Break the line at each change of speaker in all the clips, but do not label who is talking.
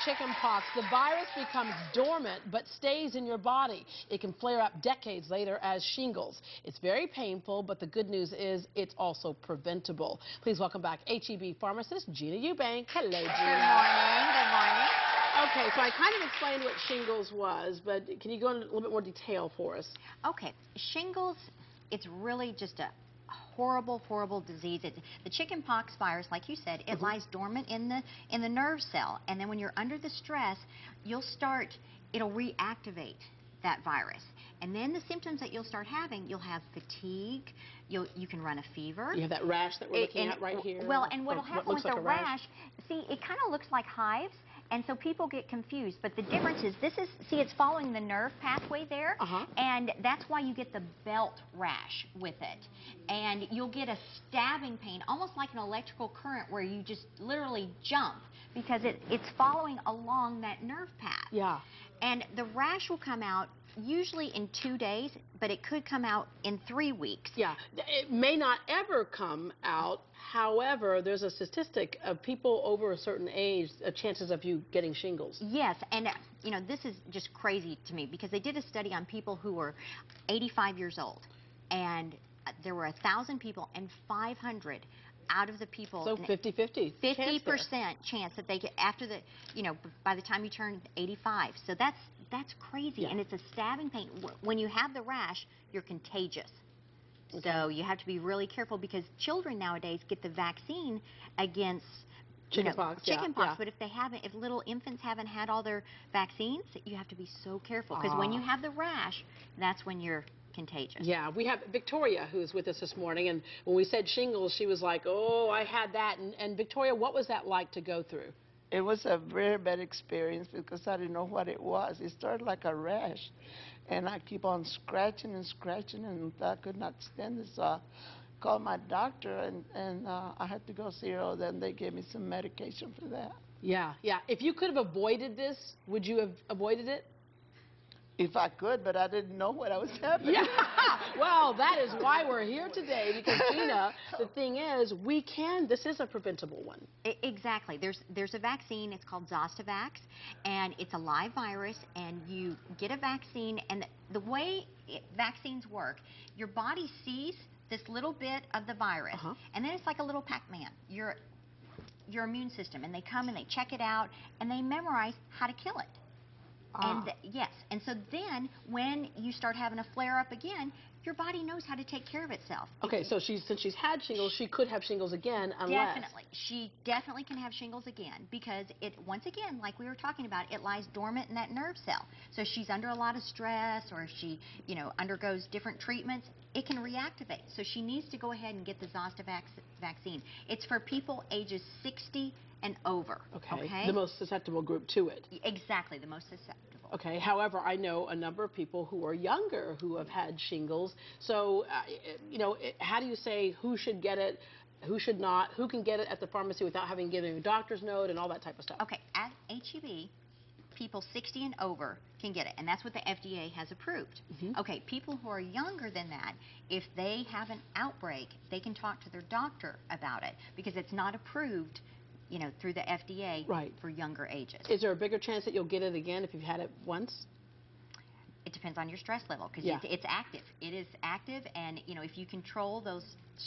chickenpox, the virus becomes dormant but stays in your body. It can flare up decades later as shingles. It's very painful, but the good news is it's also preventable. Please welcome back HEB pharmacist Gina Eubank. Hello, Gina.
Good morning. Good morning.
Okay, so I kind of explained what shingles was, but can you go into a little bit more detail for us?
Okay, shingles, it's really just a horrible, horrible disease. The chickenpox virus, like you said, it lies dormant in the nerve cell, and then when you're under the stress, it'll reactivate that virus. And then the symptoms that you'll start having, you'll have fatigue, you can run a fever.
You have that rash that we're looking at right here.
Well, and what'll happen with
like
the rash, see, it kind of looks like hives, and so people get confused. But the difference is, it's following the nerve pathway there, and that's why you get the belt rash with it. And you'll get a stabbing pain, almost like an electrical current, where you just literally jump, because it's following along that nerve path.
Yeah.
And the rash will come out usually in 2 days, but it could come out in 3 weeks.
Yeah, it may not ever come out. However, there's a statistic of people over a certain age, chances of you getting shingles.
Yes, and you know, this is just crazy to me, because they did a study on people who were 85 years old, and there were 1,000 people, and 500 out of the people.
So 50-50.
50% chance that they get after the, by the time you turn 85. So that's crazy, and it's a stabbing pain. When you have the rash, you're contagious. Okay. So you have to be really careful, because children nowadays get the vaccine against
chickenpox.
But if little infants haven't had all their vaccines, you have to be so careful, because when you have the rash, that's when you're contagious.
Yeah, we have Victoria, who's with us this morning, and when we said shingles, she was like, oh, I had that. And Victoria, what was that like to go through?
It was a very bad experience, because I didn't know what it was. It started like a rash, and I keep on scratching and scratching, and I could not stand it. So I called my doctor, and I had to go see her. Then they gave me some medication for that.
Yeah, yeah. If you could have avoided this, would you have avoided it?
If I could, but I didn't know what I was happening.
Yeah. Well, that is why we're here today, because Gina, the thing is, this is a preventable one.
Exactly. There's a vaccine. It's called Zostavax, and it's a live virus, and you get a vaccine, and the way vaccines work, your body sees this little bit of the virus, and then it's like a little Pac-Man. Your immune system, and they come and they check it out, and they memorize how to kill it. Yes, and so then when you start having a flare-up again, your body knows how to take care of itself.
Okay, so since she's had shingles, she could have shingles again, unless...
Definitely. She definitely can have shingles again, because once again, like we were talking about, it lies dormant in that nerve cell. So if she's under a lot of stress, or if she, undergoes different treatments, it can reactivate. So she needs to go ahead and get the Zostavax vaccine. It's for people ages 60 and over.
Okay. The most susceptible group to it.
Exactly, the most susceptible.
Okay. However, I know a number of people who are younger who have had shingles. So, how do you say who should get it, who should not, who can get it at the pharmacy without having given a doctor's note and all that type of stuff?
Okay. At HEB, people 60 and over can get it, and that's what the FDA has approved. Okay, people who are younger than that, if they have an outbreak, they can talk to their doctor about it, because it's not approved through the FDA for younger ages.
Is there a bigger chance that you'll get it again if you've had it once?
It depends on your stress level, because it's active. It is active, and if you control those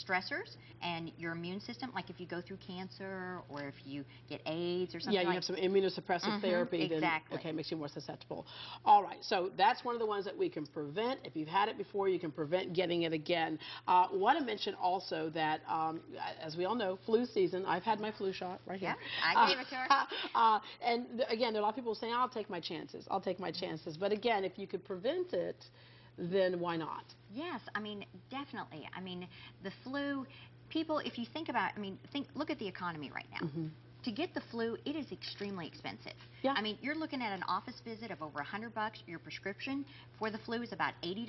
stressors and your immune system, like if you go through cancer or if you get AIDS or something,
you have some immunosuppressive therapy, then it makes you more susceptible. All right, so that's one of the ones that we can prevent. If you've had it before, you can prevent getting it again. Want to mention also that, as we all know, flu season. I've had my flu shot right here.
Yeah, I gave it to her.
And again, there are a lot of people saying, I'll take my chances. I'll take my chances. But again, if you could prevent it, then why not?
Yes, I mean, definitely. I mean, the flu, people, if you think about, look at the economy right now. To get the flu, it is extremely expensive.
Yeah.
I mean, you're looking at an office visit of over $100. Your prescription for the flu is about $80.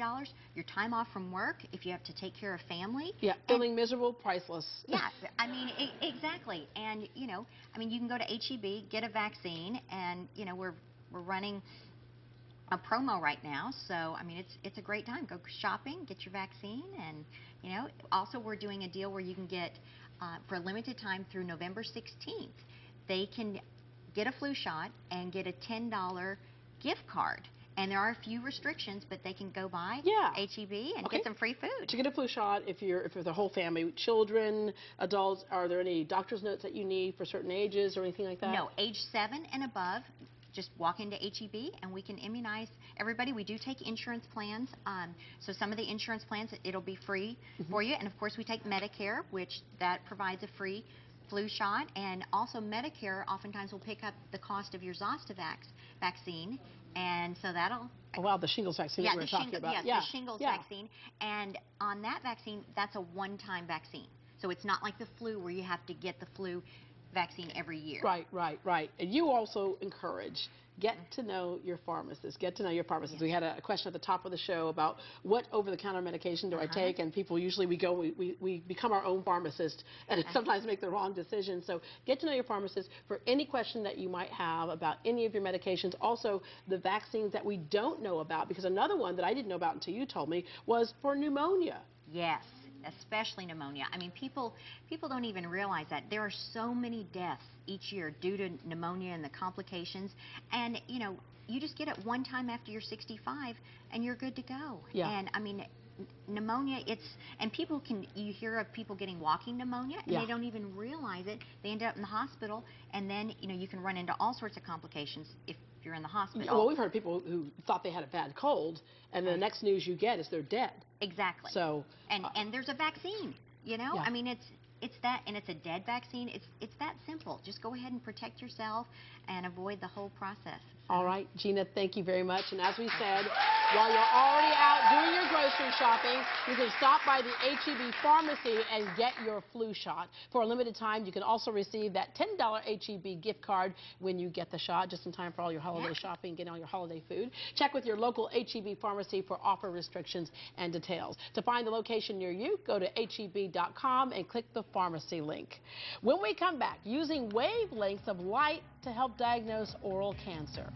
Your time off from work, if you have to take care of family.
Yeah, feeling miserable, priceless.
Yeah, I mean, exactly. And, you can go to HEB, get a vaccine, and, we're running a promo right now, so it's a great time. Go shopping, get your vaccine, and also we're doing a deal where you can get for a limited time through November 16th. They can get a flu shot and get a $10 gift card. And there are a few restrictions, but they can go by H-E-B and get some free food.
To get a flu shot, if you're the whole family, children, adults, are there any doctor's notes that you need for certain ages or anything like that?
No, age 7 and above, just walk into H-E-B and we can immunize everybody. We do take insurance plans. So some of the insurance plans, it'll be free for you. And of course, we take Medicare, which that provides a free flu shot. And also Medicare oftentimes will pick up the cost of your Zostavax vaccine. And so that'll...
Oh, wow, the shingles vaccine that we were talking about.
Yes, the shingles vaccine. And on that vaccine, that's a one-time vaccine. So it's not like the flu where you have to get the flu vaccine every year.
Right, right, right. And you also encourage, get to know your pharmacist. Get to know your pharmacist. We had a question at the top of the show about what over-the-counter medication do I take, and people usually we become our own pharmacist and sometimes make the wrong decision. So get to know your pharmacist for any question that you might have about any of your medications. Also, the vaccines that we don't know about, because another one that I didn't know about until you told me was for pneumonia.
Yes. Especially pneumonia. I mean, people don't even realize that there are so many deaths each year due to pneumonia and the complications. And, you know, you just get it one time after you're 65 and you're good to go.
Yeah.
And, I mean, pneumonia, you hear of people getting walking pneumonia and they don't even realize it. They end up in the hospital, and then, you know, you can run into all sorts of complications if you're in the hospital.
Well, we've heard people who thought they had a bad cold, and the next news you get is they're dead.
Exactly.
So,
and there's a vaccine, you know? I mean, it's that, and it's a dead vaccine. It's that simple. Just go ahead and protect yourself and avoid the whole process.
All right, Gina, thank you very much. And as we said, while you're already out doing your grocery shopping, you can stop by the H-E-B pharmacy and get your flu shot. For a limited time, you can also receive that $10 H-E-B gift card when you get the shot, just in time for all your holiday shopping, getting all your holiday food. Check with your local H-E-B pharmacy for offer restrictions and details. To find the location near you, go to heb.com and click the pharmacy link. When we come back, using wavelengths of light to help diagnose oral cancer.